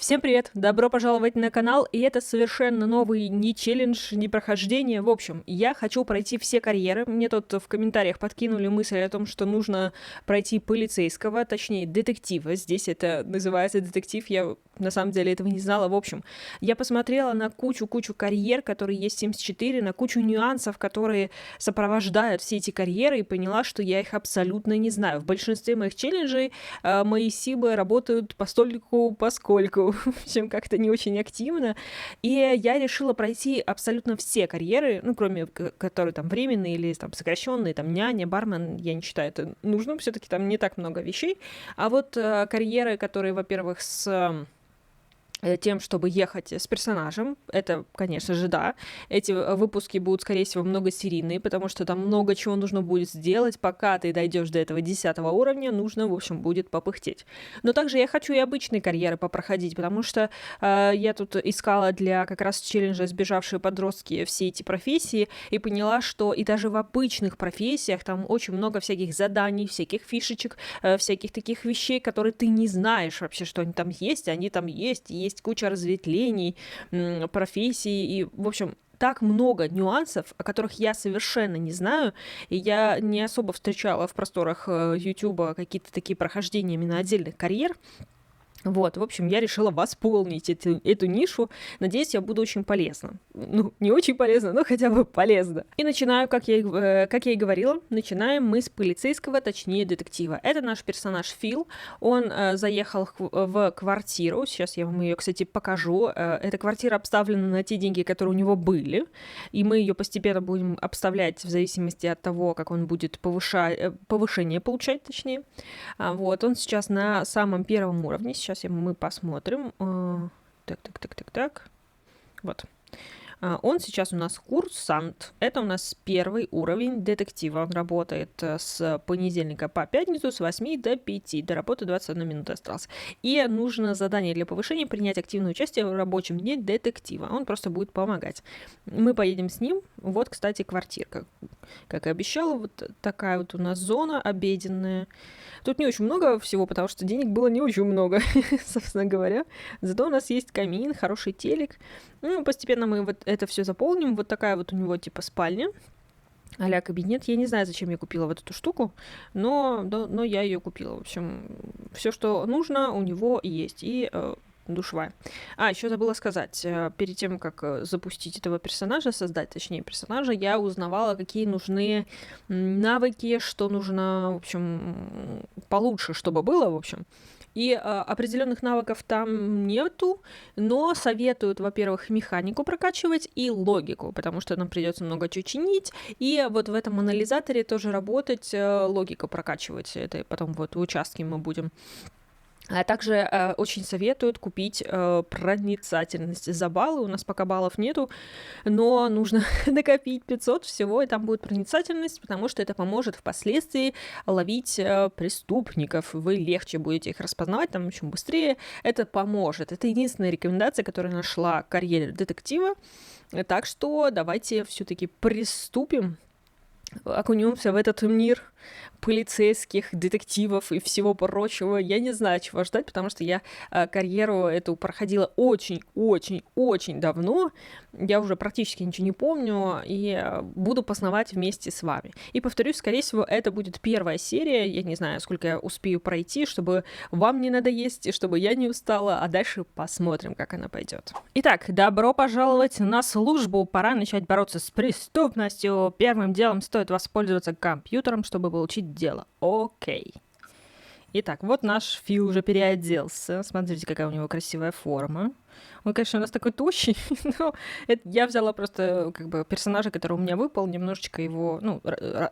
Всем привет! Добро пожаловать на канал, и это совершенно новый не челлендж, не прохождение. В общем, я хочу пройти все карьеры. Мне тут в комментариях подкинули мысль о том, что нужно пройти полицейского, точнее детектива. Здесь это называется детектив, я на самом деле этого не знала. В общем, я посмотрела на кучу карьер, которые есть в Sims 4, на кучу нюансов, которые сопровождают все эти карьеры, и поняла, что я их абсолютно не знаю. В большинстве моих челленджей мои симы работают постольку, поскольку, в общем, как-то не очень активно. И я решила пройти абсолютно все карьеры, ну, кроме которые там временные или там сокращенные, там няня, бармен, я не считаю это нужным, все-таки там не так много вещей. А вот карьеры, которые, во-первых, с тем, чтобы ехать с персонажем, это, конечно же, да. Эти выпуски будут, скорее всего, многосерийные, потому что там много чего нужно будет сделать, пока ты дойдешь до этого 10 уровня, нужно, в общем, будет попыхтеть. Но также я хочу и обычные карьеры попроходить, потому что я тут искала для как раз челленджа «Сбежавшие подростки» все эти профессии и поняла, что и даже в обычных профессиях там очень много всяких заданий, всяких фишечек, всяких таких вещей, которые ты не знаешь вообще, что они там есть есть куча разветвлений, профессий, и, в общем, так много нюансов, о которых я совершенно не знаю, и я не особо встречала в просторах Ютуба какие-то такие прохождения именно отдельных карьер. Вот, в общем, я решила восполнить эту нишу. Надеюсь, я буду очень полезна. Ну, не очень полезна, но хотя бы полезна. И начинаю, как я и говорила, начинаем мы с полицейского, точнее, детектива. Это наш персонаж Фил. Он заехал в квартиру. Сейчас я вам ее, кстати, покажу. Эта квартира обставлена на те деньги, которые у него были. И мы ее постепенно будем обставлять в зависимости от того, как он будет повышение получать, точнее. Вот, он сейчас на самом первом уровне. Сейчас мы посмотрим. Так. Вот. Он сейчас у нас курсант. Это у нас первый уровень детектива. Он работает с понедельника по пятницу с 8 до 5. До работы 21 минута осталось. И нужно задание для повышения принять активное участие в рабочем дне детектива. Он просто будет помогать. Мы поедем с ним. Вот, кстати, квартирка. Как и обещала, вот такая вот у нас зона обеденная. Тут не очень много всего, потому что денег было не очень много, собственно говоря. Зато у нас есть камин, хороший телек. Ну, постепенно мы вот это все заполним. Вот такая вот у него типа спальня. А-ля кабинет. Я не знаю, зачем я купила вот эту штуку, но я ее купила. В общем, все, что нужно, у него есть. И душевая. Еще забыла сказать, перед тем, как запустить этого персонажа, создать, точнее, персонажа, я узнавала, какие нужны навыки, что нужно, в общем, получше, чтобы было, в общем. И определенных навыков там нету, но советуют, во-первых, механику прокачивать и логику, потому что нам придется много чего чинить, и вот в этом анализаторе тоже работать, логику прокачивать. Это потом вот в участке мы будем. А также очень советуют купить проницательность за баллы. У нас пока баллов нету, но нужно накопить 500 всего, и там будет проницательность, потому что это поможет впоследствии ловить преступников. Вы легче будете их распознавать, там очень быстрее. Это поможет. Это единственная рекомендация, которую я нашла к карьере детектива. Так что давайте все-таки приступим, окунемся в этот мир полицейских, детективов и всего прочего. Я не знаю, чего ждать, потому что я карьеру эту проходила очень давно. Я уже практически ничего не помню, и буду познавать вместе с вами. И повторюсь, скорее всего, это будет первая серия. Я не знаю, сколько я успею пройти, чтобы вам не надоесть, и чтобы я не устала, а дальше посмотрим, как она пойдет. Итак, добро пожаловать на службу. Пора начать бороться с преступностью. Первым делом стоит воспользоваться компьютером, чтобы получить дело. Окей. Итак, вот наш Фил уже переоделся. Смотрите, какая у него красивая форма. Он, конечно, у нас такой тощий, но я взяла просто как бы персонажа, который у меня выпал, немножечко его,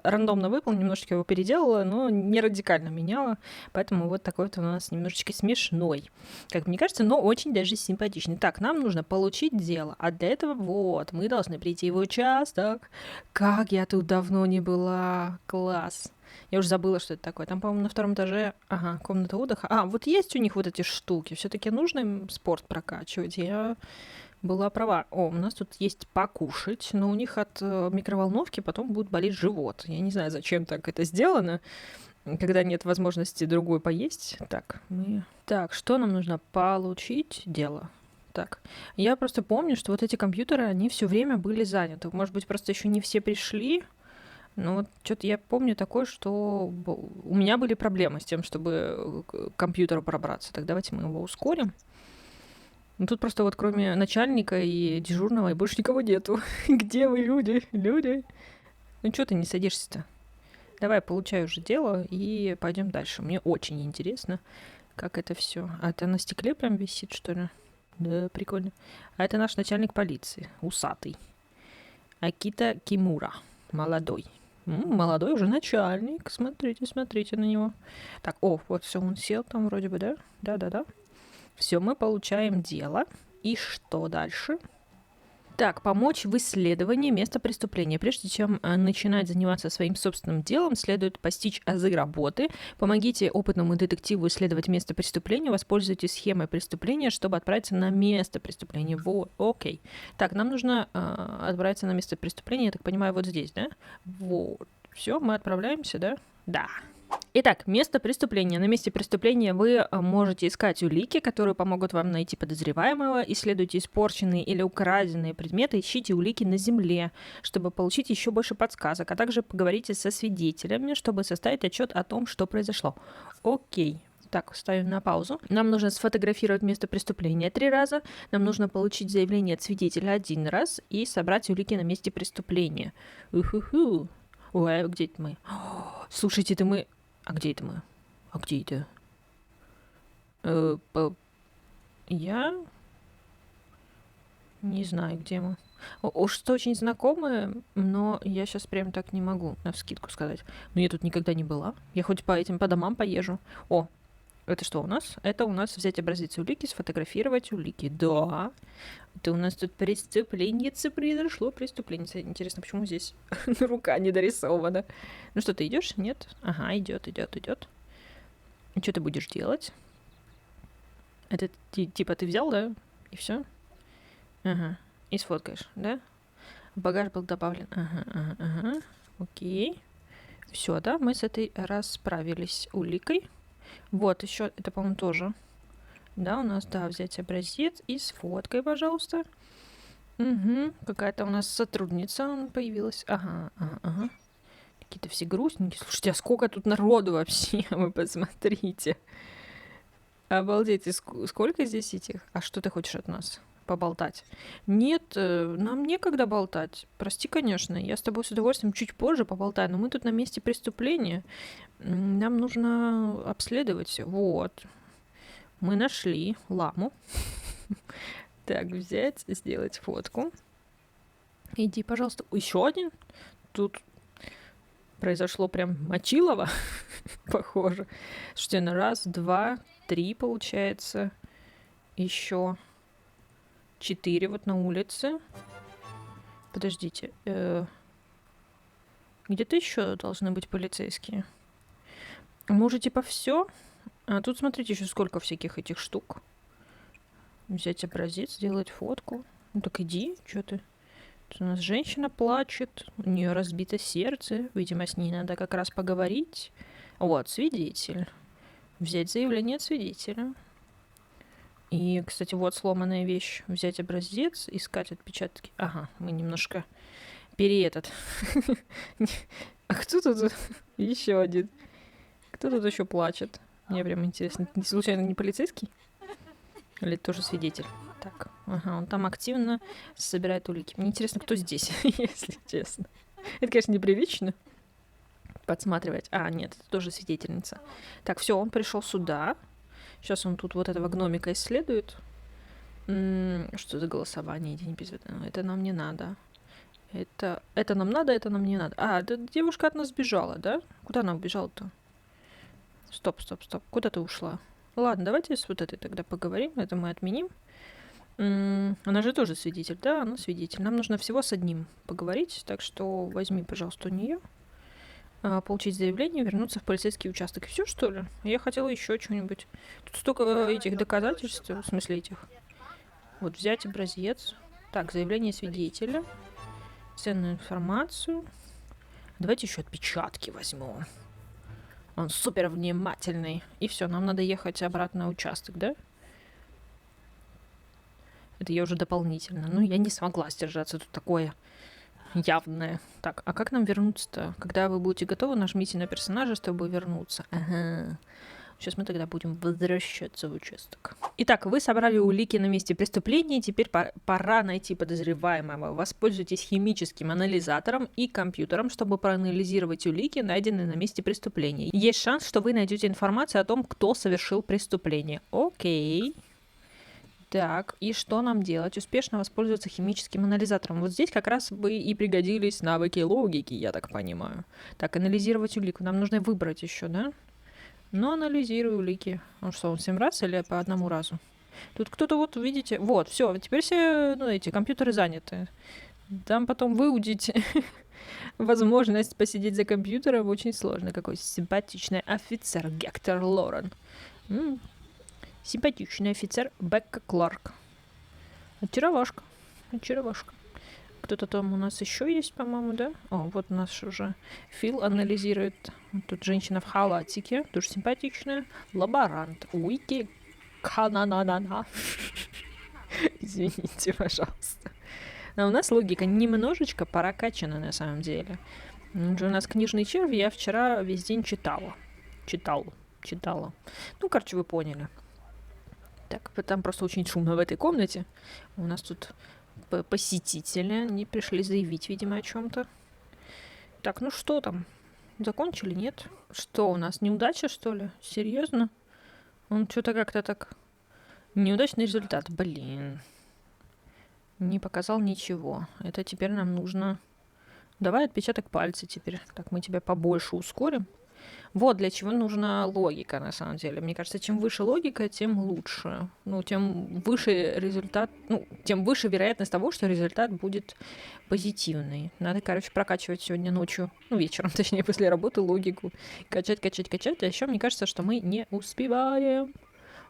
рандомно выпал, немножечко его переделала, но не радикально меняла, поэтому вот такой вот у нас немножечко смешной, как мне кажется, но очень даже симпатичный. Так, нам нужно получить дело, а для этого вот, мы должны прийти в участок. Как я тут давно не была, класс. Я уже забыла, что это такое. Там, по-моему, на втором этаже, комната отдыха. Вот есть у них вот эти штуки. Все-таки нужно им спорт прокачивать. Я была права. У нас тут есть покушать, но у них от микроволновки потом будет болеть живот. Я не знаю, зачем так это сделано. когда нет возможности другой поесть. Так, Так, что нам нужно? Получить дело. Так, я просто помню, что вот эти компьютеры, они все время были заняты. Может быть, просто еще не все пришли. Но вот что-то я помню такое, что у меня были проблемы с тем, чтобы к компьютеру пробраться. Так давайте мы его ускорим. Ну, тут просто вот кроме начальника и дежурного и больше никого нету. Где вы, люди? Люди? Ну, что ты не садишься-то? Давай, получай уже дело и пойдем дальше. Мне очень интересно, как это все. А это на стекле прям висит, что ли? Да, прикольно. А это наш начальник полиции, усатый. Акита Кимура, молодой. Молодой уже начальник. Смотрите, смотрите на него. Так, вот все, он сел там вроде бы, да? Да. Все, мы получаем дело. И что дальше? Так, помочь в исследовании места преступления. Прежде чем начинать заниматься своим собственным делом, следует постичь азы работы. Помогите опытному детективу исследовать место преступления. Воспользуйтесь схемой преступления, чтобы отправиться на место преступления. Вот, окей. Так, нам нужно отправиться на место преступления, я так понимаю, вот здесь, да? Вот. Все, мы отправляемся, да? Да. Итак, место преступления. На месте преступления вы можете искать улики, которые помогут вам найти подозреваемого. Исследуйте испорченные или украденные предметы, ищите улики на земле, чтобы получить еще больше подсказок, а также поговорите со свидетелями, чтобы составить отчет о том, что произошло. Окей. Так, ставим на паузу. Нам нужно сфотографировать место преступления 3 раза. Нам нужно получить заявление от свидетеля 1 раз и собрать улики на месте преступления. Уху-ху. Ой, а где это мы? Слушайте, это мы... А где это мы? А где это? Я не знаю, где мы. Уж что очень знакомое, но я сейчас прям так не могу навскидку сказать. Но я тут никогда не была. Я хоть по домам поезжу. О, это что у нас? Это у нас взять образец улики, сфотографировать улики. Да. Это у нас тут преступление произошло. Преступление. Интересно, почему здесь рука не дорисована? Ну что, ты идешь? Нет? Ага, идет. И что ты будешь делать? Это типа ты взял, да? И все? Ага. И сфоткаешь, да? В багаж был добавлен. Ага. Окей. Все, да, мы с этой расправились уликой. Вот, еще это, по-моему, тоже. Да, у нас, да, взять образец и сфоткай, пожалуйста. Угу, какая-то у нас сотрудница появилась. Ага. Какие-то все грустненькие. Слушайте, а сколько тут народу вообще? Вы посмотрите. Обалдеть, сколько здесь этих? А что ты хочешь от нас? Поболтать? Нет, нам некогда болтать. Прости, конечно, я с тобой с удовольствием чуть позже поболтаю, но мы тут на месте преступления. Нам нужно обследовать все. Вот. Мы нашли ламу. Так, взять, сделать фотку. Иди, пожалуйста. Еще один? Тут произошло прям мочилово, похоже. Слушайте, на 1, 2, 3 получается. Еще 4 вот на улице. Подождите. Где-то еще должны быть полицейские. Мы уже типа все. А тут смотрите еще сколько всяких этих штук. Взять образец, сделать фотку. Ну так иди, что ты. Тут у нас женщина плачет, у нее разбито сердце. Видимо, с ней надо как раз поговорить. Вот, свидетель. Взять заявление от свидетеля. И, кстати, вот сломанная вещь. Взять образец, искать отпечатки. Ага, мы немножко А кто тут еще один? Кто тут еще плачет? Мне прям интересно. Случайно не полицейский? Или тоже свидетель? Так, ага, он там активно собирает улики. Мне интересно, кто здесь, если честно. Это, конечно, неприлично подсматривать. А, нет, это тоже свидетельница. Так, все, он пришел сюда. Сейчас он тут вот этого гномика исследует. Что за голосование? Это нам не надо. Это нам надо, это нам не надо. А, эта девушка от нас сбежала, да? Куда она убежала-то? Стоп. Куда ты ушла? Ладно, давайте с вот этой тогда поговорим. Это мы отменим. Она же тоже свидетель, да? Она свидетель. Нам нужно всего с одним поговорить. Так что возьми, пожалуйста, у нее. Получить заявление, вернуться в полицейский участок. Все, что ли? Я хотела еще что-нибудь. Тут столько этих доказательств, в смысле этих. Вот, взять образец. Так, заявление свидетеля. Ценную информацию. Давайте еще отпечатки возьмем. Он супер внимательный. И все, нам надо ехать обратно на участок, да? Это я уже дополнительно. Ну, я не смогла сдержаться. Тут такое явное. Так, а как нам вернуться-то? Когда вы будете готовы, нажмите на персонажа, чтобы вернуться. Ага. Сейчас мы тогда будем возвращаться в участок. Итак, вы собрали улики на месте преступления. Теперь пора найти подозреваемого. Воспользуйтесь химическим анализатором и компьютером, чтобы проанализировать улики, найденные на месте преступления. Есть шанс, что вы найдете информацию о том, кто совершил преступление. Окей. Так, и что нам делать? Успешно воспользоваться химическим анализатором. Вот здесь как раз бы и пригодились навыки логики, я так понимаю. Так, анализировать улику. Нам нужно выбрать еще, да? Ну, анализирую улики. Он что, он 7 раз или по одному разу? Тут кто-то, вот, видите, вот, все, теперь все, ну, эти компьютеры заняты. Там потом выудить возможность посидеть за компьютером очень сложно. Какой симпатичный офицер Гектор Лорен. Симпатичный офицер Бекка Кларк. Очаровашка. Очаровашка. Кто-то там у нас еще есть, по-моему, да? О, вот у нас уже Фил анализирует. Тут женщина в халатике, тоже симпатичная. Лаборант. Уики Кананана. Извините, пожалуйста. Но у нас логика немножечко прокачана на самом деле. У нас книжный червь я вчера весь день читала. Читала. Ну, короче, вы поняли. Так, там просто очень шумно в этой комнате. У нас тут посетители. Они пришли заявить, видимо, о чем-то. Так, ну что там? Закончили, нет? Что у нас, неудача, что ли? Серьезно? Он что-то как-то так... Неудачный результат. Блин. Не показал ничего. Это теперь нам нужно... Давай отпечаток пальца теперь. Так, мы тебя побольше ускорим. Вот для чего нужна логика, на самом деле. Мне кажется, чем выше логика, тем лучше. Ну, тем выше результат... Ну, тем выше вероятность того, что результат будет позитивный. Надо, короче, прокачивать сегодня ночью, ну, вечером, точнее, после работы логику. Качать. А еще мне кажется, что мы не успеваем.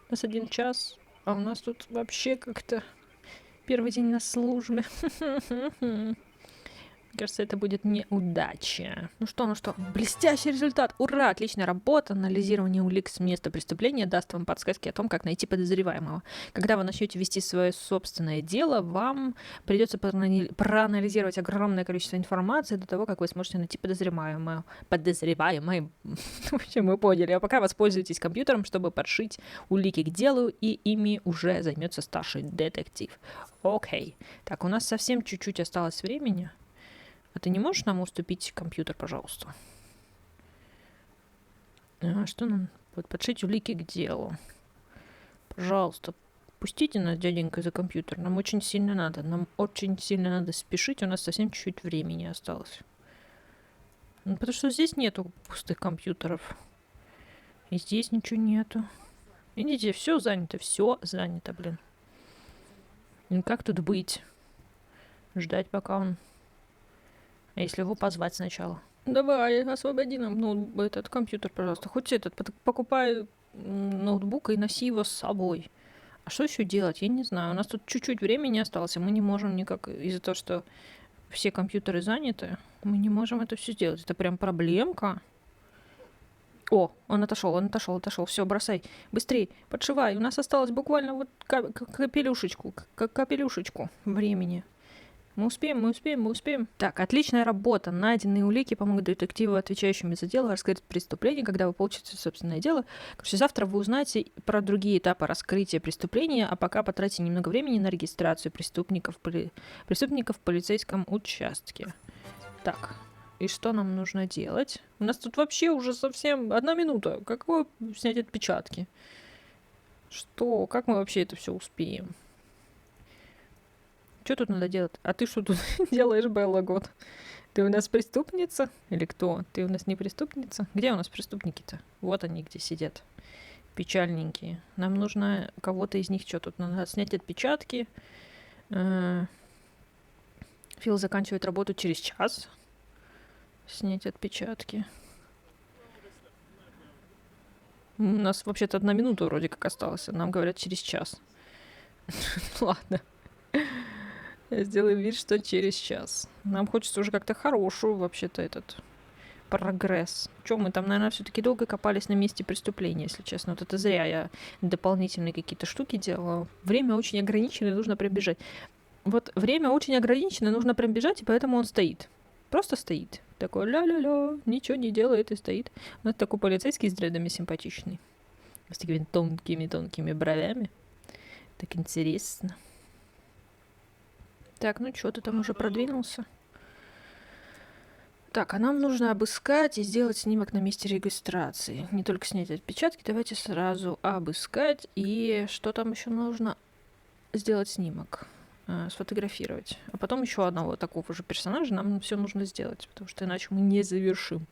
У нас 1 час, а у нас тут вообще как-то первый день на службе. Мне кажется, это будет неудача. Ну что, блестящий результат. Ура, отличная работа. Анализирование улик с места преступления даст вам подсказки о том, как найти подозреваемого. Когда вы начнете вести свое собственное дело, вам придется проанализировать огромное количество информации до того, как вы сможете найти подозреваемого. В общем, мы поняли. А пока воспользуйтесь компьютером, чтобы подшить улики к делу, и ими уже займется старший детектив. Окей. Так, у нас совсем чуть-чуть осталось времени. А ты не можешь нам уступить компьютер, пожалуйста? Что нам? Вот подшить улики к делу. Пожалуйста, пустите нас, дяденька, за компьютер. Нам очень сильно надо. Нам очень сильно надо спешить. У нас совсем чуть-чуть времени осталось. Ну, потому что здесь нету пустых компьютеров. И здесь ничего нету. Видите, все занято, блин. Ну, как тут быть? Ждать, пока он... А если его позвать сначала? Давай, освободи нам этот компьютер, пожалуйста. Хоть покупай ноутбук и носи его с собой. А что еще делать? Я не знаю. У нас тут чуть-чуть времени осталось, и мы не можем никак... Из-за того, что все компьютеры заняты, мы не можем это все сделать. Это прям проблемка. О, он отошел. Все, бросай. Быстрей, подшивай. У нас осталось буквально вот капелюшечку времени. Мы успеем. Так, отличная работа. Найденные улики помогут детективу, отвечающему за дело, раскрыть преступление, когда вы получите собственное дело. Короче, завтра вы узнаете про другие этапы раскрытия преступления, а пока потратите немного времени на регистрацию преступников в полицейском участке. Так, и что нам нужно делать? У нас тут вообще уже совсем 1 минута. Как вы снять отпечатки? Что? Как мы вообще это все успеем? Что тут надо делать? А ты что тут делаешь, Белла Гот? Ты у нас преступница? Или кто? Ты у нас не преступница? Где у нас преступники-то? Вот они где сидят. Печальненькие. Нам нужно кого-то из них что тут? Надо снять отпечатки. Фил заканчивает работу через час. Снять отпечатки. У нас вообще-то 1 минута вроде как осталось. Нам говорят через час. Ладно. Сделаем вид, что через час. Нам хочется уже как-то хорошую вообще-то Прогресс. Чё, мы там, наверное, все-таки долго копались на месте преступления, если честно. Вот это зря я дополнительные какие-то штуки делала. Время очень ограничено, нужно пробежать. Вот время очень ограничено, нужно пробежать, и поэтому он стоит. Просто стоит. Такой ля-ля-ля, ничего не делает и стоит. У нас такой полицейский с дредами симпатичный. С такими тонкими бровями. Так интересно. Так, ну что, ты там уже продвинулся? Так, а нам нужно обыскать и сделать снимок на месте регистрации. Не только снять отпечатки, давайте сразу обыскать. И что там еще нужно? Сделать снимок. Сфотографировать. А потом еще одного такого же персонажа нам все нужно сделать, потому что иначе мы не завершим.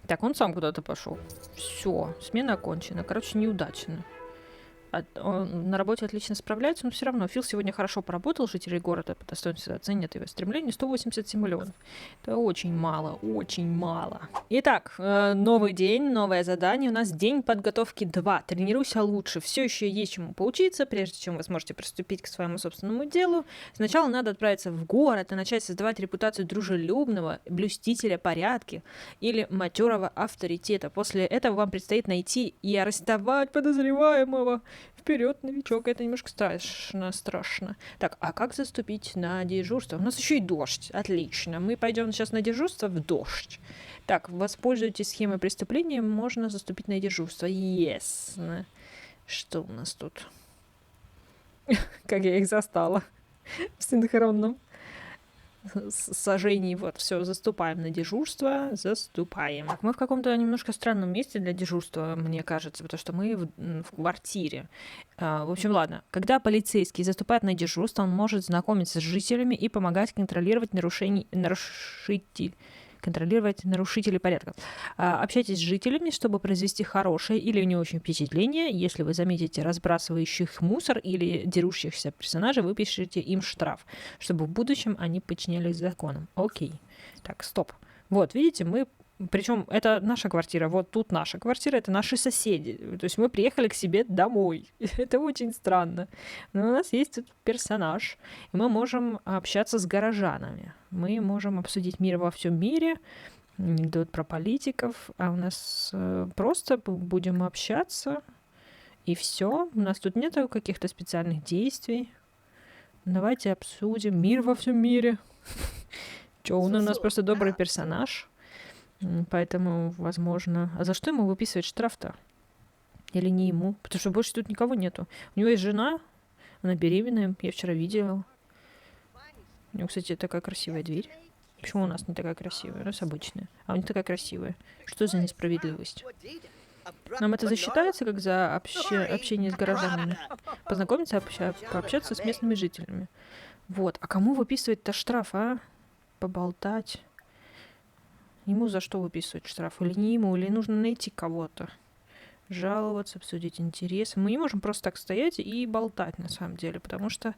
Так, он сам куда-то пошел. Все, смена окончена. Короче, неудачно. Он на работе отлично справляется, но все равно Фил сегодня хорошо поработал, жители города по достоинству оценят его стремление 187 миллионов. Это очень мало, очень мало. Итак, новый день, новое задание. У нас день подготовки 2. Тренируйся лучше. Все еще есть чему поучиться, прежде чем вы сможете приступить к своему собственному делу. Сначала надо отправиться в город и начать создавать репутацию дружелюбного, блюстителя порядка или матерого авторитета. После этого вам предстоит найти и арестовать подозреваемого. Вперед, новичок, это немножко страшно. Так, а как заступить на дежурство? У нас еще и дождь. Отлично. Мы пойдем сейчас на дежурство в дождь. Так, воспользуйтесь схемой преступления, можно заступить на дежурство. Ясно. Что у нас тут? Как я их застала. В синхронном сожжении. Вот, все, заступаем на дежурство. Заступаем. Так, мы в каком-то немножко странном месте для дежурства, мне кажется, потому что мы в квартире. В общем, ладно. Когда полицейский заступает на дежурство, он может знакомиться с жителями и помогать контролировать нарушителей порядка. Общайтесь с жителями, чтобы произвести хорошее или не очень впечатление. Если вы заметите разбрасывающих мусор или дерущихся персонажей, вы пишите им штраф, чтобы в будущем они подчинялись законам. Окей. Так, стоп. Вот, видите, мы... Причем это наша квартира, вот тут наша квартира, это наши соседи. То есть мы приехали к себе домой. Это очень странно. Но у нас есть тут персонаж, и мы можем общаться с горожанами. Мы можем обсудить мир во всем мире, анекдот про политиков, а у нас просто будем общаться, и все. У нас тут нету каких-то специальных действий. Давайте обсудим мир во всем мире. Чё, он у нас просто добрый персонаж. Поэтому, возможно... А за что ему выписывать штраф-то? Или не ему? Потому что больше тут никого нету. У него есть жена, она беременная, я вчера видела. У него, кстати, такая красивая дверь. Почему у нас не такая красивая? У нас обычная. А у них такая красивая. Что за несправедливость? Нам это засчитается, как за общение с горожанами? Познакомиться, пообщаться с местными жителями. Вот. А кому выписывать-то штраф, а? Поболтать. Ему за что выписывать штраф? Или не ему? Или нужно найти кого-то? Жаловаться, обсудить интересы. Мы не можем просто так стоять и болтать, на самом деле, потому что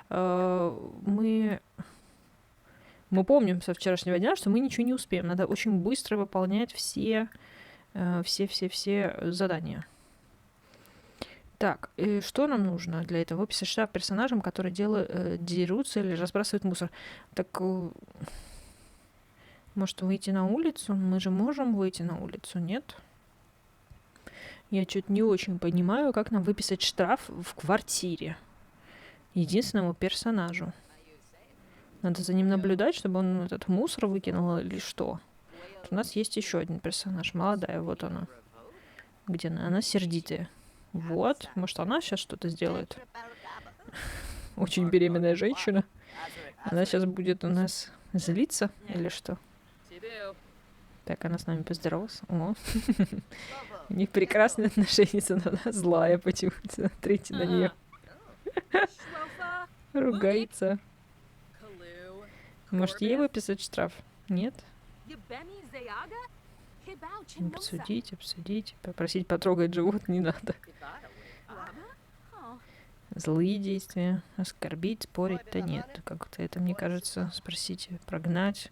мы помним со вчерашнего дня, что мы ничего не успеем. Надо очень быстро выполнять все задания. Так, что нам нужно для этого? Выписать штраф персонажам, которые дерутся или разбрасывают мусор. Так... Может, выйти на улицу? Мы же можем выйти на улицу, нет? Я что-то не очень понимаю, как нам выписать штраф в квартире единственному персонажу. Надо за ним наблюдать, чтобы он этот мусор выкинул или что? У нас есть еще один персонаж, молодая, вот она. Где она? Она сердитая. Вот, может, она сейчас что-то сделает? Очень беременная женщина. Она сейчас будет у нас злиться или что? Так, она с нами поздоровалась. О, у них прекрасные отношения, она злая почему-то. Смотрите на нее. Ругается. Может, ей выписать штраф? Нет? Обсудить. Попросить потрогать живот не надо. Злые действия. Оскорбить, спорить-то нет. Как-то это, мне кажется, спросите, прогнать.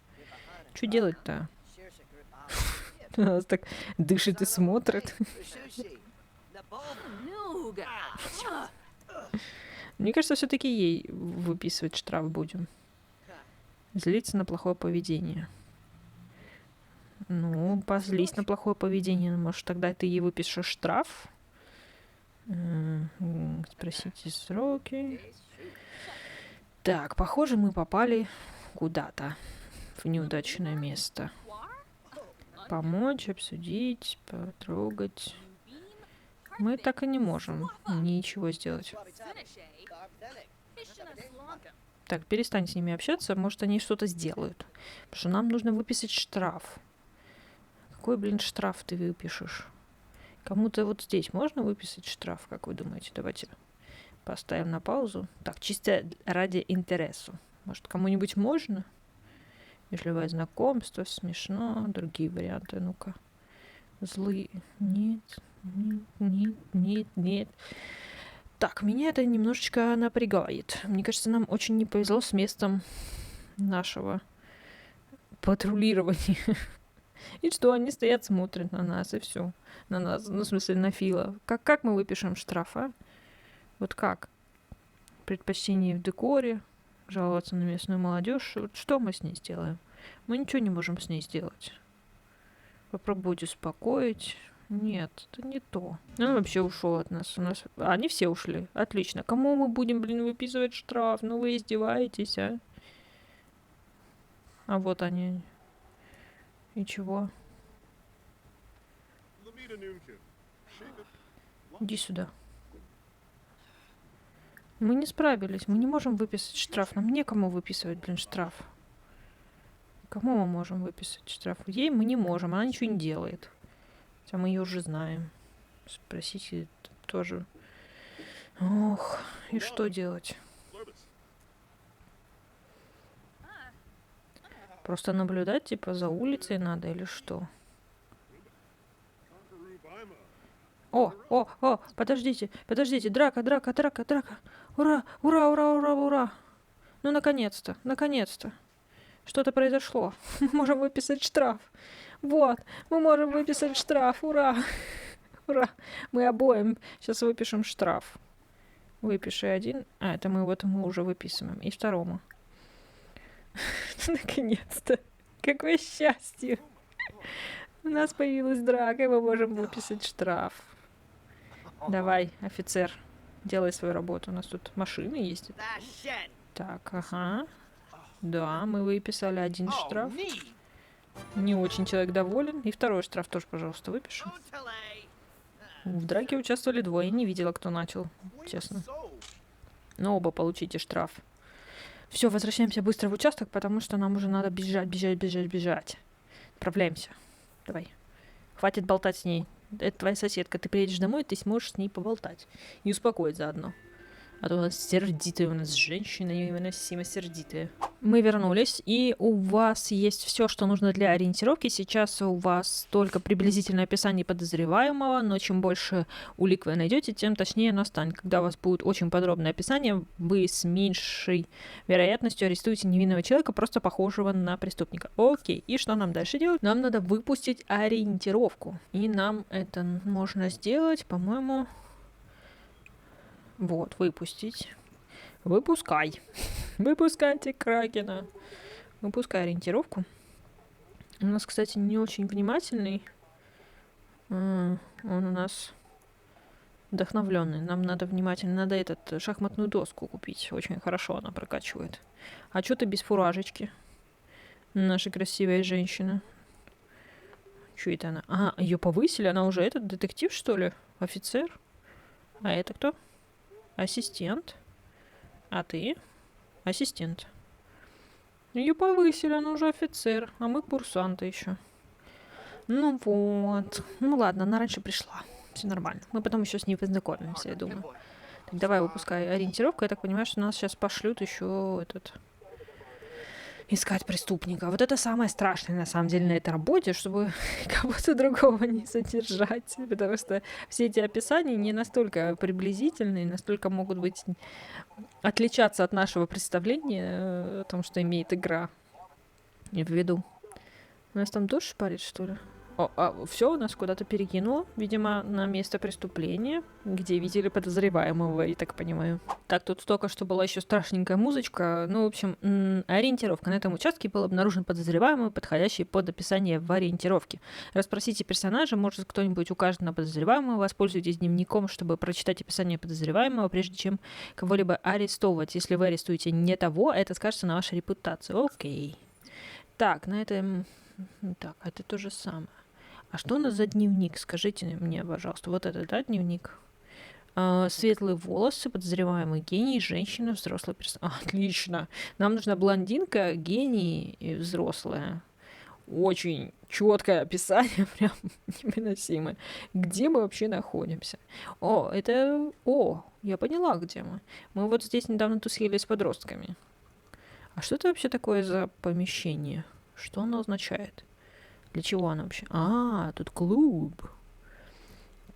Что делать-то? Она так дышит и смотрит. Мне кажется, все-таки ей выписывать штраф будем. Злиться на плохое поведение. Ну, позлись на плохое поведение. Может, тогда ты ей выпишешь штраф? Спросите сроки. Так, похоже, мы попали куда-то. В неудачное место. Помочь, обсудить, потрогать. Мы так и не можем ничего сделать. Так, перестань с ними общаться, может, они что-то сделают. Потому что нам нужно выписать штраф. Какой, блин, штраф ты выпишешь? Кому-то вот здесь можно выписать штраф, как вы думаете? Давайте поставим на паузу. Так, чисто ради интересу. Может, кому-нибудь можно? Вежливое знакомство, смешно, другие варианты. Ну-ка. Злые. Нет, нет, нет, нет, нет. Так, меня это немножечко напрягает. Мне кажется, нам очень не повезло с местом нашего патрулирования. И что, они стоят, смотрят на нас, и все. На нас, ну, в смысле, на Фила. Как мы выпишем штраф, а? Вот как? Предпочтение в декоре, жаловаться на местную молодежь. Вот что мы с ней сделаем? Мы ничего не можем с ней сделать. Попробуйте успокоить. Нет, это не то. Он вообще ушел от нас. Они все ушли. Отлично. Кому мы будем, блин, выписывать штраф? Ну вы издеваетесь, а? А вот они. И чего? Иди сюда. Мы не справились. Мы не можем выписать штраф. Нам некому выписывать, блин, штраф. Кому мы можем выписать штраф? Ей мы не можем. Она ничего не делает. Хотя мы ее уже знаем. Спросите тоже. Ох, и что делать? Просто наблюдать, типа, за улицей надо или что? О, подождите, драка. Ура. Ну, наконец-то. Что-то произошло. Мы можем выписать штраф. Вот, мы можем выписать штраф. Ура. Мы обоим сейчас выпишем штраф. Выпиши один. А, это мы уже выписываем. И второму. Наконец-то. Какое счастье. У нас появилась драка, и мы можем выписать штраф. Давай, офицер, делай свою работу. У нас тут машины ездят. Так, ага. Да, мы выписали один штраф. Не очень человек доволен. И второй штраф тоже, пожалуйста, выпишем. В драке участвовали двое. Не видела, кто начал, честно. Но оба получите штраф. Все, возвращаемся быстро в участок, потому что нам уже надо бежать. Отправляемся. Давай. Хватит болтать с ней. Это твоя соседка. Ты приедешь домой, ты сможешь с ней поболтать. И успокоить заодно. А то у нас сердитые, у нас женщины невыносимо сердитые. Мы вернулись, и у вас есть все, что нужно для ориентировки. Сейчас у вас только приблизительное описание подозреваемого, но чем больше улик вы найдете, тем точнее оно станет. Когда у вас будет очень подробное описание, вы с меньшей вероятностью арестуете невинного человека, просто похожего на преступника. Окей, и что нам дальше делать? Нам надо выпустить ориентировку. И нам это можно сделать, по-моему... Вот, выпустить. Выпускай. Выпускайте Кракена. Выпускай ориентировку. У нас, кстати, не очень внимательный. Он у нас вдохновленный. Нам надо внимательно. Надо шахматную доску купить. Очень хорошо она прокачивает. А что ты без фуражечки? Наша красивая женщина. Что это она? А, ее повысили? Она уже детектив, что ли? Офицер? А это кто? Ассистент. А ты? Ассистент. Ее повысили, она уже офицер, а мы курсанты еще. Ну вот. Ну ладно, она раньше пришла. Все нормально. Мы потом еще с ней познакомимся, я думаю. Так, давай выпускай ориентировку. Я так понимаю, что нас сейчас пошлют еще искать преступника. Вот это самое страшное, на самом деле, на этой работе, чтобы кого-то другого не задержать. Потому что все эти описания не настолько приблизительные, настолько могут быть отличаться от нашего представления о том, что имеет игра. В виду. У нас там дождь шпарит, что ли? Все у нас куда-то перекинуло, видимо, на место преступления, где видели подозреваемого, я так понимаю. Так, тут только что была еще страшненькая музычка. Ну, в общем, ориентировка. На этом участке был обнаружен подозреваемый, подходящий под описание в ориентировке. Расспросите персонажа, может кто-нибудь укажет на подозреваемого, воспользуйтесь дневником, чтобы прочитать описание подозреваемого, прежде чем кого-либо арестовывать. Если вы арестуете не того, это скажется на вашей репутации. Окей. Так, на этом... Так, это то же самое. А что у нас за дневник? Скажите мне, пожалуйста. Вот это, да, дневник? Светлые волосы, подозреваемый гений, женщина, взрослая персона. Отлично. Нам нужна блондинка, гений и взрослая. Очень четкое описание, прям невыносимое. Где мы вообще находимся? Я поняла, где мы. Мы вот здесь недавно тусили с подростками. А что это вообще такое за помещение? Что оно означает? Для чего она вообще? Тут клуб.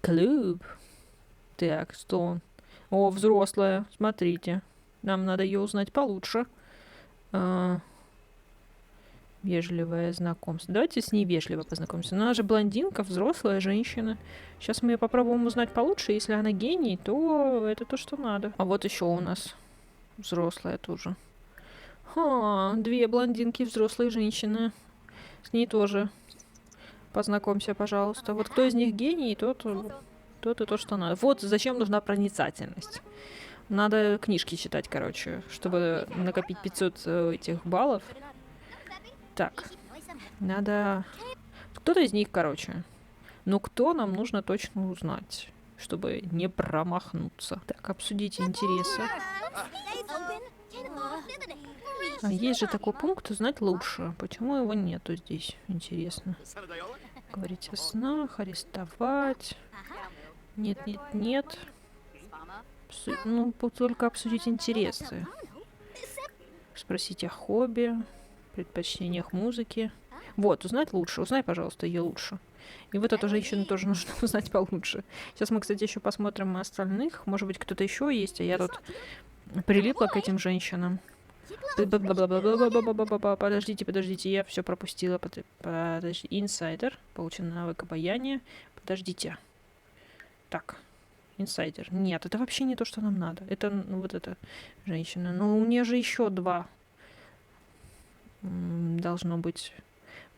Клуб. Так, что он? Взрослая, смотрите. Нам надо ее узнать получше. Вежливое знакомство. Давайте с ней вежливо познакомимся. Она же блондинка, взрослая женщина. Сейчас мы ее попробуем узнать получше. Если она гений, то это то, что надо. А вот еще у нас взрослая тоже. Две блондинки, взрослые женщины. С ней тоже познакомься, пожалуйста. Вот кто из них гений, тот и то, что надо. Вот зачем нужна проницательность. Надо книжки читать, короче, чтобы накопить 500 этих баллов. Так, надо... Кто-то из них, короче. Но кто нам нужно точно узнать, чтобы не промахнуться. Так, обсудите интересы. Есть же такой пункт «Узнать лучше». Почему его нету здесь? Интересно. Говорить о снах, арестовать. Нет. Только обсудить интересы. Спросить о хобби, предпочтениях музыки. Вот, узнать лучше. Узнай, пожалуйста, ее лучше. И вот эту женщину тоже нужно узнать получше. Сейчас мы, кстати, еще посмотрим остальных. Может быть, кто-то еще есть, а я тут прилипла к этим женщинам. Подождите, я все пропустила. Подожди, инсайдер. Получен навык обаяния. Подождите. Так, инсайдер. Нет, это вообще не то, что нам надо. Это вот эта женщина. Но у нее же еще два. Должно быть.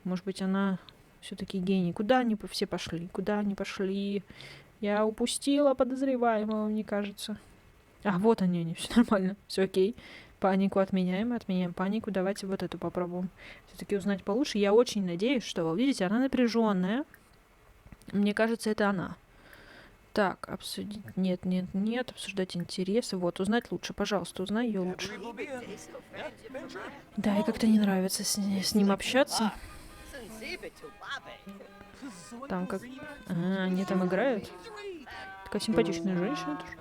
Может быть, она все-таки гений. Куда они все пошли? Куда они пошли? Я упустила подозреваемого, мне кажется. Вот они, все нормально, все окей. Панику отменяем панику. Давайте вот эту попробуем все-таки узнать получше. Я очень надеюсь, что, вы видите, она напряженная. Мне кажется, это она. Так, обсудить. Нет. Обсуждать интересы. Вот, узнать лучше. Пожалуйста, узнай ее лучше. Да, и как-то не нравится с ним общаться. Там как... они там играют. Такая симпатичная женщина тоже.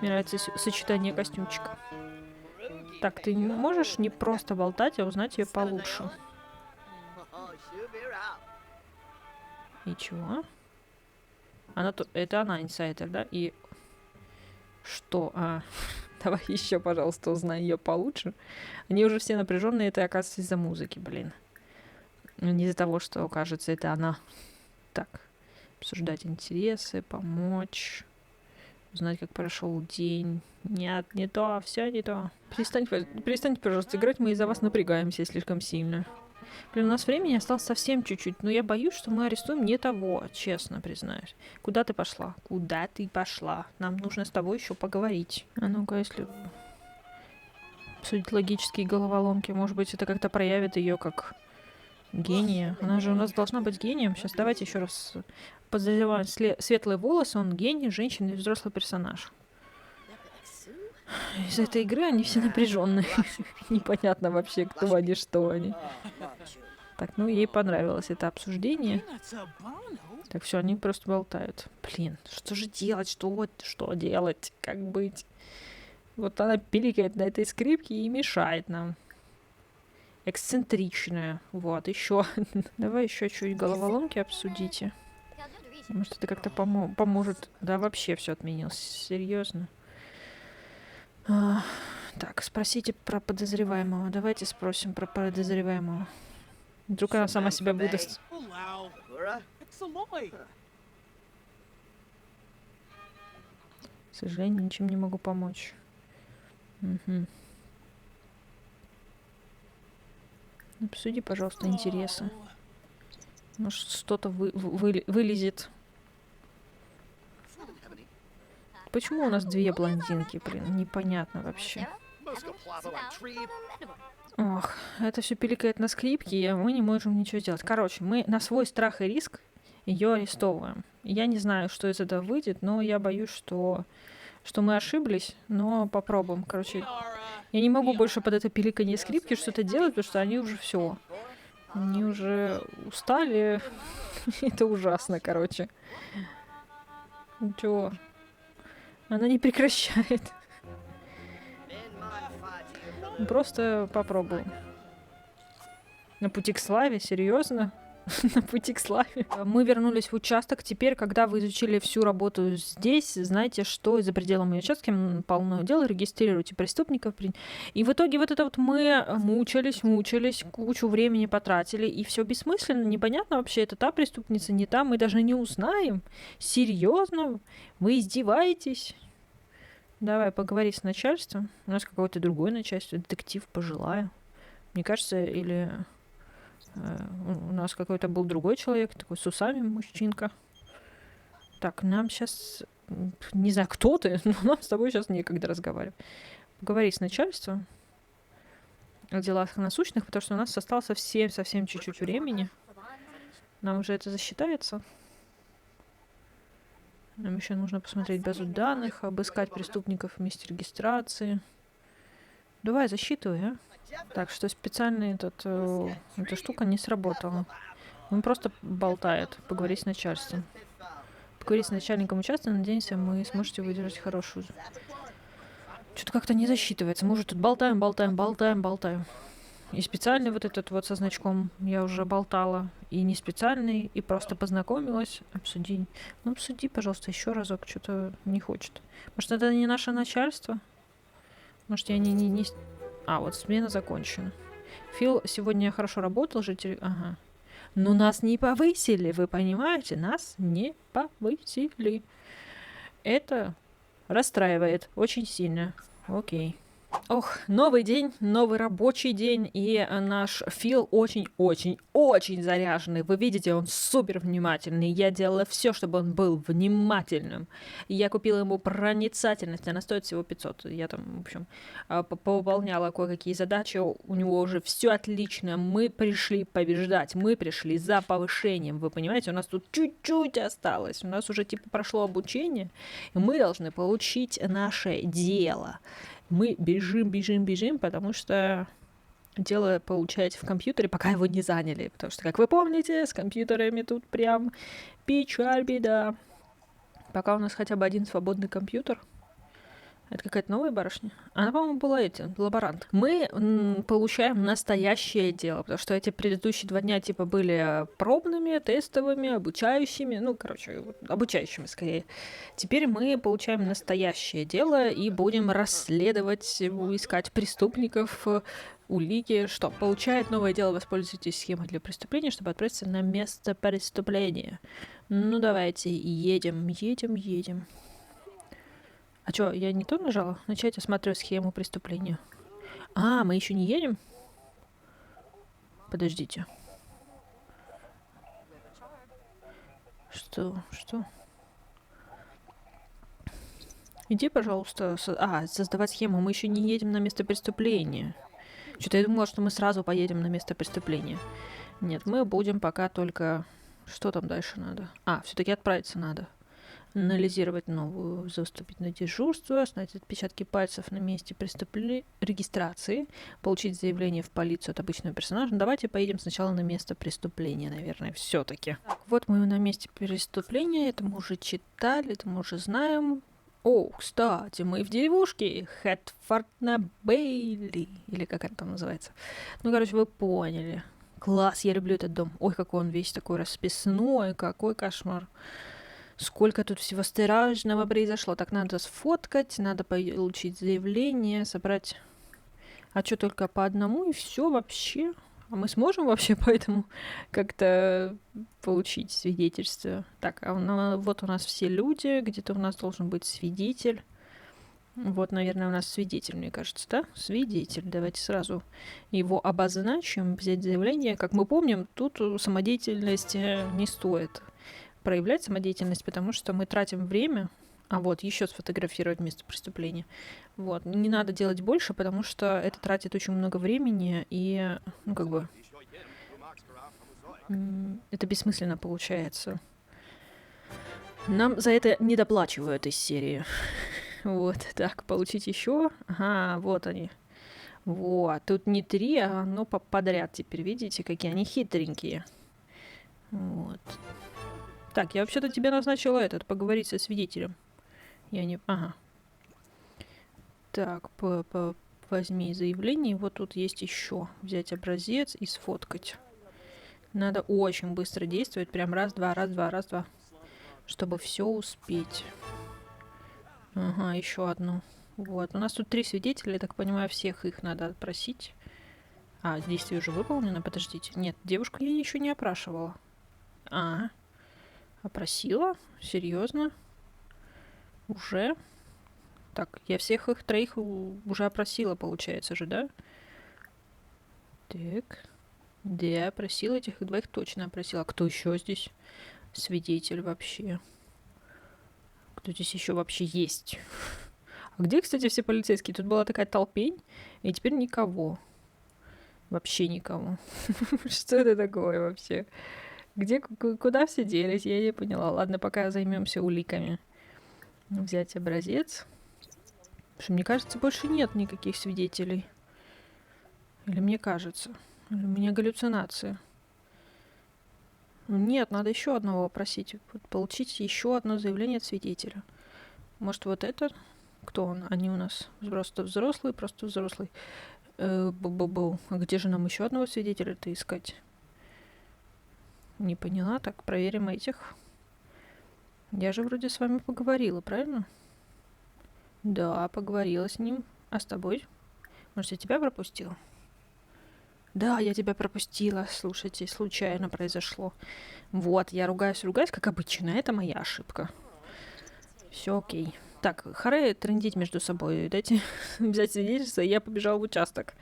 Мне нравится сочетание костюмчика. Так, ты не можешь не просто болтать, а узнать ее получше. И чего? Это она инсайдер, да? И что? Давай еще, пожалуйста, узнай ее получше. Они уже все напряженные, это, оказывается, из-за музыки, блин. Не из-за того, что, кажется, это она. Так, обсуждать интересы, помочь, узнать, как прошел день. Нет, не то, все не то. Перестаньте, пожалуйста, играть, мы из-за вас напрягаемся слишком сильно. Блин, у нас времени осталось совсем чуть-чуть, но я боюсь, что мы арестуем не того, честно признаюсь. Куда ты пошла? Куда ты пошла? Нам нужно с тобой еще поговорить. А ну-ка, если обсудить логические головоломки, может быть, это как-то проявит ее как гения. Она же у нас должна быть гением. Сейчас давайте еще раз подозреваем. Светлые волосы, он гений, женщина и взрослый персонаж. Из этой игры они все напряженные. Непонятно вообще, кто они, что они. Так, ей понравилось это обсуждение. Так, все, они просто болтают. Блин, что же делать? Что делать? Как быть? Вот она пиликает на этой скрипке и мешает нам. Эксцентричная. Вот, еще. Давай еще чуть головоломки обсудите. Может, это как-то поможет. Да, вообще все отменилось. Серьезно. Так, спросите про подозреваемого. Давайте спросим про подозреваемого. Вдруг она сама себя выдаст. К сожалению, ничем не могу помочь. Угу. Обсуди, пожалуйста, интересы. Может, что-то вылезет. Почему у нас две блондинки, блин? Непонятно вообще. Ох, это все пиликает на скрипке, и мы не можем ничего сделать. Короче, мы на свой страх и риск ее арестовываем. Я не знаю, что из этого выйдет, но я боюсь, что мы ошиблись, но попробуем. Короче, я не могу больше под это пиликанье скрипки что-то делать, потому что они уже все. Они уже устали. Это ужасно, короче. Ничего. Она не прекращает. Просто попробуем. На пути к славе? Серьезно? На пути к славе. Мы вернулись в участок. Теперь, когда вы изучили всю работу здесь, знаете, что за пределами участка полно дел, регистрируйте преступников. И в итоге вот это вот мы мучились, кучу времени потратили, и все бессмысленно, непонятно вообще, это та преступница, не та, мы даже не узнаем. Серьезно? Вы издеваетесь? Давай, поговори с начальством. У нас какое-то другое начальство, детектив пожилая. Мне кажется, или у нас какой-то был другой человек, такой с усами мужчинка. Так, нам сейчас... Не знаю, кто ты, но нам с тобой сейчас некогда разговаривать. Поговори с начальством о делах насущных, потому что у нас осталось совсем чуть-чуть времени. Нам уже это засчитается. Нам еще нужно посмотреть базу данных, обыскать преступников в месте регистрации. Давай, засчитывай, а? Так, что специально эта штука не сработала. Он просто болтает. Поговори с начальством. Поговори с начальником участка, надеемся, вы сможете выдержать хорошую. Что-то как-то не засчитывается. Мы уже тут болтаем. И специальный вот этот вот со значком я уже болтала. И не специальный, и просто познакомилась. Обсуди. Ну, обсуди, пожалуйста, еще разок. Что-то не хочет. Может, это не наше начальство? Может, я не... А, вот смена закончена. Фил сегодня хорошо работал, жители... Ага. Но нас не повысили, вы понимаете? Нас не повысили. Это расстраивает очень сильно. Окей. Ох, новый день, новый рабочий день, и наш Фил очень заряженный. Вы видите, он супер внимательный. Я делала все, чтобы он был внимательным. Я купила ему проницательность, она стоит всего 500. Я там, в общем, повыполняла кое-какие задачи, у него уже все отлично. Мы пришли побеждать, мы пришли за повышением. Вы понимаете, у нас тут чуть-чуть осталось. У нас уже типа прошло обучение, и мы должны получить наше дело. Мы бежим, потому что дело получаете в компьютере, пока его не заняли. Потому что, как вы помните, с компьютерами тут прям печаль, беда. Пока у нас хотя бы один свободный компьютер. Это какая-то новая барышня? Она, по-моему, была лаборант. Мы получаем настоящее дело, потому что эти предыдущие 2 дня типа были пробными, тестовыми, обучающими, ну, короче, обучающими скорее. Теперь мы получаем настоящее дело и будем расследовать, искать преступников, улики. Что? Получает новое дело, воспользуйтесь схемой для преступления, чтобы отправиться на место преступления. Ну, давайте, едем. А что, я не то нажала? Начать осматривать схему преступления. А, мы еще не едем? Подождите. Что? Иди, пожалуйста. Создавать схему. Мы еще не едем на место преступления. Что-то я думала, что мы сразу поедем на место преступления. Нет, мы будем пока только... Что там дальше надо? Все-таки отправиться надо. Анализировать новую, заступить на дежурство, снять отпечатки пальцев на месте регистрации, получить заявление в полицию от обычного персонажа. Давайте поедем сначала на место преступления, наверное, все-таки. Вот мы на месте преступления, это мы уже читали, это мы уже знаем. О, кстати, мы в деревушке Хэтфорд на Бейли, или как это там называется. Ну, короче, вы поняли. Класс, я люблю этот дом. Ой, какой он весь такой расписной, какой кошмар. Сколько тут всего страшного произошло. Так, надо сфоткать, надо получить заявление, собрать... А что, только по одному, и все вообще? А мы сможем вообще поэтому как-то получить свидетельство? Так, вот у нас все люди, где-то у нас должен быть свидетель. Вот, наверное, у нас свидетель, мне кажется, да? Свидетель. Давайте сразу его обозначим, взять заявление. Как мы помним, тут самодеятельность не стоит проявлять самодеятельность, потому что мы тратим время. А вот, еще сфотографировать место преступления. Вот, не надо делать больше, потому что это тратит очень много времени, и, ну, как бы, это бессмысленно получается. Нам за это не доплачивают из серии. Вот, так, получить еще. Ага, вот они. Вот, тут не 3, а оно подряд теперь. Видите, какие они хитренькие. Вот. Так, я вообще-то тебе назначила поговорить со свидетелем. Я не... Ага. Так, возьми заявление. Вот тут есть еще. Взять образец и сфоткать. Надо очень быстро действовать. Прям раз-два, раз-два, раз-два. Чтобы все успеть. Ага, еще одну. Вот. У нас тут 3 свидетеля, я так понимаю, всех их надо отпросить. А, действие уже выполнено, подождите. Нет, девушку я еще не опрашивала. А, опросила? Серьезно? Уже? Так, я всех их 3 уже опросила, получается же, да? Так. Да, опросила этих 2 точно опросила. А кто еще здесь? Свидетель вообще. Кто здесь еще вообще есть? А где, кстати, все полицейские? Тут была такая толпень, и теперь никого. Вообще никого. Что это такое вообще? Куда все делись? Я не поняла. Ладно, пока займемся уликами. Взять образец. Потому что, мне кажется, больше нет никаких свидетелей. Или мне кажется. Или у меня галлюцинации. Нет, надо еще одного опросить. Получить еще одно заявление от свидетеля. Может, вот это? Кто он? Они у нас просто взрослый. Бу-бу-бу. А где же нам еще одного свидетеля-то искать? Не поняла. Так, проверим этих. Я же вроде с вами поговорила, правильно? Да, поговорила с ним. А с тобой? Может, я тебя пропустила? Да, я тебя пропустила. Слушайте, случайно произошло. Вот, я ругаюсь, как обычно. Это моя ошибка. Все окей. Так, харе трындеть между собой. Дайте взять свидетельство, и я побежала в участок.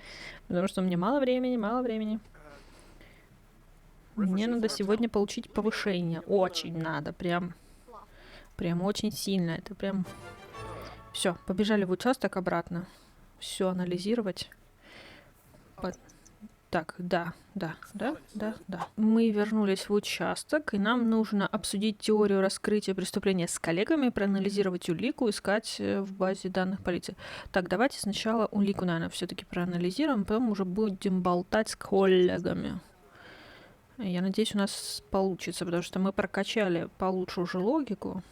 Потому что у меня мало времени. Мне надо сегодня получить повышение. Очень надо. Прям очень сильно. Это прям... Все, побежали в участок обратно. Все анализировать. Так, да. Мы вернулись в участок, и нам нужно обсудить теорию раскрытия преступления с коллегами, проанализировать улику, искать в базе данных полиции. Так, давайте сначала улику, наверное, все-таки проанализируем, потом уже будем болтать с коллегами. Я надеюсь, у нас получится, потому что мы прокачали получше уже логику.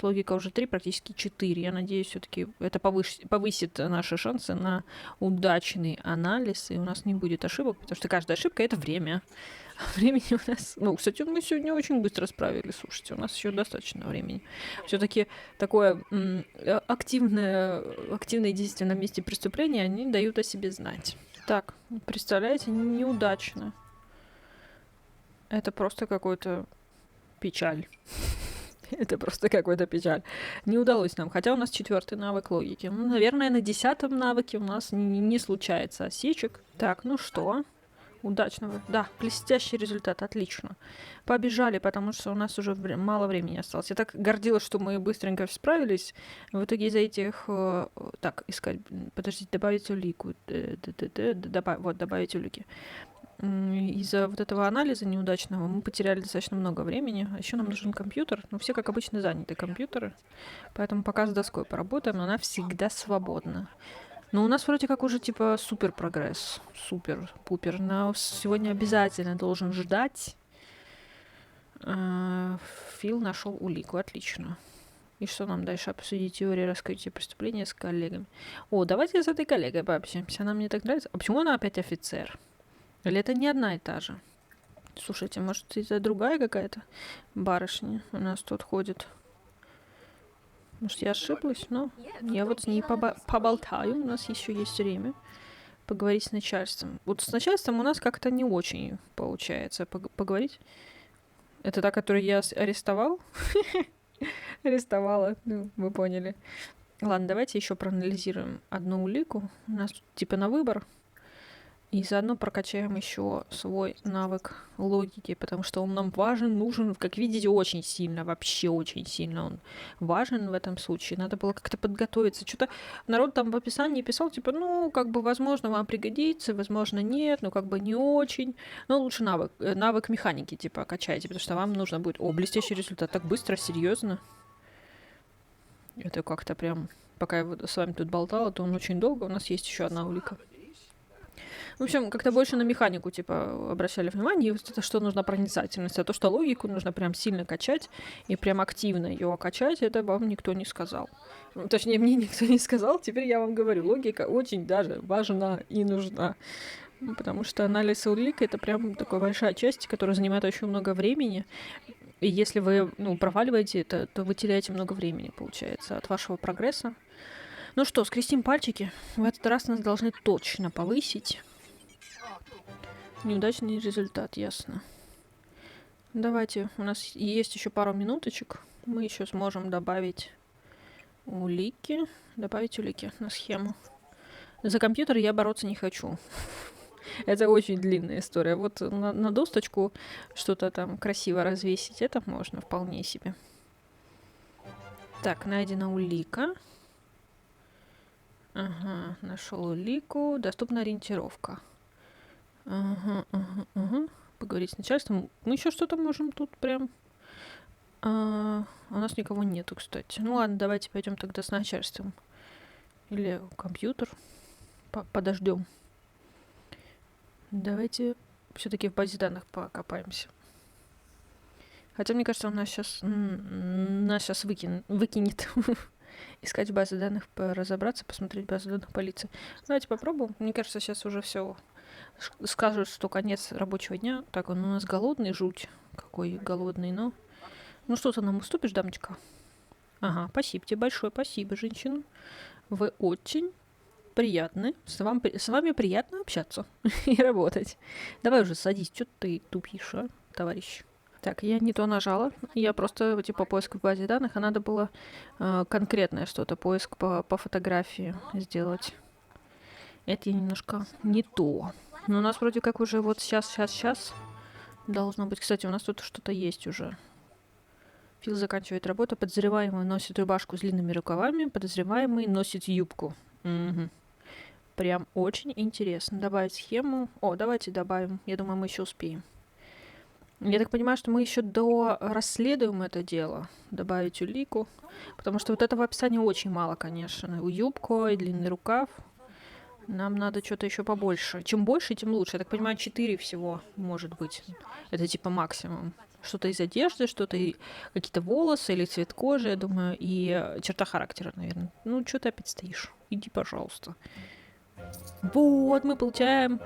Логика уже 3, практически 4. Я надеюсь, все-таки это повысит наши шансы на удачный анализ, и у нас не будет ошибок, потому что каждая ошибка — это время. А времени у нас... Ну, кстати, мы сегодня очень быстро справились. Слушайте, у нас еще достаточно времени. Все-таки такое активное действие на месте преступления, они дают о себе знать. Так, представляете, неудачно. Это просто какой-то печаль. Это просто какой-то печаль. Не удалось нам, хотя у нас 4-й навык логики. Ну, наверное, на 10-м навыке у нас не случается осечек. Так, ну что? Удачного. Да, блестящий результат, отлично. Побежали, потому что у нас уже мало времени осталось. Я так гордилась, что мы быстренько справились. В итоге из-за этих... Так, искать... Подождите, добавить улику. Вот, добавить улики. Из-за вот этого анализа неудачного мы потеряли достаточно много времени. А еще нам нужен компьютер. Ну, все, как обычно, заняты компьютеры. Поэтому пока с доской поработаем, но она всегда свободна. Но у нас вроде как уже типа супер прогресс. Супер-пупер. Нас сегодня обязательно должен ждать. Фил нашел улику. Отлично. И что нам дальше? Обсудить теорию раскрытия преступления с коллегами. О, давайте с этой коллегой пообщаемся. Она мне так нравится. А почему она опять офицер? Или это не одна и та же? Слушайте, может, это другая какая-то барышня у нас тут ходит? Может, я ошиблась? Но я вот с ней поболтаю. У нас еще есть время. Поговорить с начальством. Вот с начальством у нас как-то не очень получается поговорить. Это та, которую я арестовал? Арестовала, ну, вы поняли. Ладно, давайте еще проанализируем одну улику. У нас типа на выбор. И заодно прокачаем еще свой навык логики, потому что он нам важен, нужен, как видите, очень сильно, вообще очень сильно он важен в этом случае. Надо было как-то подготовиться. Что-то народ там в описании писал, типа, ну, как бы, возможно, вам пригодится, возможно, нет, ну, как бы не очень. Но лучше навык механики, типа, качайте, потому что вам нужно будет... О, блестящий результат. Так быстро, серьезно. Это как-то прям... Пока я с вами тут болтала, то он очень долго. У нас есть еще одна улика. В общем, как-то больше на механику, типа, обращали внимание, и вот это, что нужна проницательность, а то, что логику нужно прям сильно качать, и прям активно ее качать, это вам никто не сказал. Точнее, мне никто не сказал, теперь я вам говорю, логика очень даже важна и нужна. Потому что анализ улик — это прям такая большая часть, которая занимает очень много времени, и если вы, проваливаете это, то вы теряете много времени, получается, от вашего прогресса. Ну что, скрестим пальчики. В этот раз нас должны точно повысить. Неудачный результат, ясно. Давайте, у нас есть еще пару минуточек. Мы еще сможем добавить улики. Добавить улики на схему. За компьютер я бороться не хочу. Это очень длинная история. Вот на досточку что-то там красиво развесить, это можно вполне себе. Так, найдена улика. Ага, нашел улику. Доступна ориентировка. Ага. Поговорить с начальством. Мы еще что-то можем тут прям... у нас никого нету, кстати. Ну ладно, давайте пойдем тогда с начальством. Или компьютер. Подождем. Давайте все-таки в базе данных покопаемся. Хотя, мне кажется, он нас сейчас выкинет. Искать в базе данных, разобраться, посмотреть базу данных полиции. Давайте попробуем. Мне кажется, сейчас уже все скажут, что конец рабочего дня. Так, он у нас голодный, жуть. Какой голодный, но... Ну что ты нам уступишь, дамочка? Ага, спасибо тебе большое, спасибо, женщина. Вы очень приятны. С вами приятно общаться и работать. Давай уже садись, что ты тупишь, а, товарищ? Так, я не то нажала. Я просто, типа, поиск в базе данных, а надо было конкретное что-то, поиск по фотографии сделать. Это немножко не то. Но у нас вроде как уже вот сейчас должно быть. Кстати, у нас тут что-то есть уже. Фил заканчивает работу. Подозреваемый носит рубашку с длинными рукавами. Подозреваемый носит юбку. Угу. Прям очень интересно. Добавить схему. О, давайте добавим. Я думаю, мы еще успеем. Я так понимаю, что мы еще расследуем это дело. Добавить улику. Потому что вот этого описания очень мало, конечно. Юбку и длинный рукав. Нам надо что-то еще побольше. Чем больше, тем лучше. Я так понимаю, 4 всего может быть. Это типа максимум. Что-то из одежды, что-то какие-то волосы или цвет кожи, я думаю, и черта характера, наверное. Ну, что ты опять стоишь? Иди, пожалуйста. Вот, мы получаем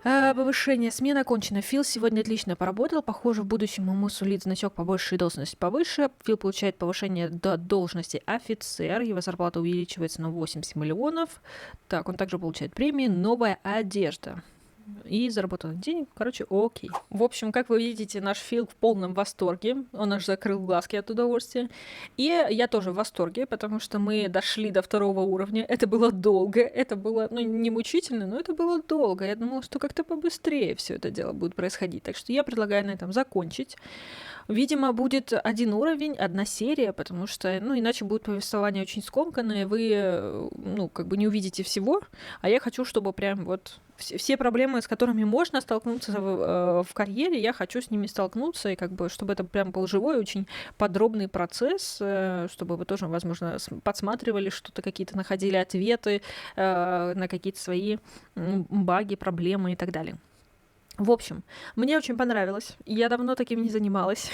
повышение. Смена окончена. Фил сегодня отлично поработал. Похоже, в будущем ему сулит значок побольше и должность повыше. Фил получает повышение до должности офицер. Его зарплата увеличивается на 80 миллионов. Так, он также получает премии. Новая одежда. И заработанных денег. Короче, окей. В общем, как вы видите, наш Фил в полном восторге. Он аж закрыл глазки от удовольствия. И я тоже в восторге, потому что мы дошли до 2-го уровня. Это было долго. Это было, не мучительно, но это было долго. Я думала, что как-то побыстрее все это дело будет происходить. Так что я предлагаю на этом закончить. Видимо, будет 1 уровень, 1 серия, потому что, иначе будет повествование очень скомканное, вы, не увидите всего, а я хочу, чтобы прям вот все проблемы, с которыми можно столкнуться в карьере, я хочу с ними столкнуться, и чтобы это прям был живой, очень подробный процесс, чтобы вы тоже, возможно, подсматривали что-то, какие-то находили ответы на какие-то свои баги, проблемы и так далее. В общем, мне очень понравилось. Я давно таким не занималась.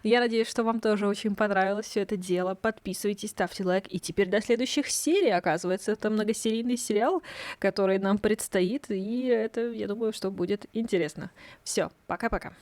Я надеюсь, что вам тоже очень понравилось все это дело. Подписывайтесь, ставьте лайк. И теперь до следующих серий, оказывается. Это многосерийный сериал, который нам предстоит. И это, я думаю, что будет интересно. Все, пока-пока.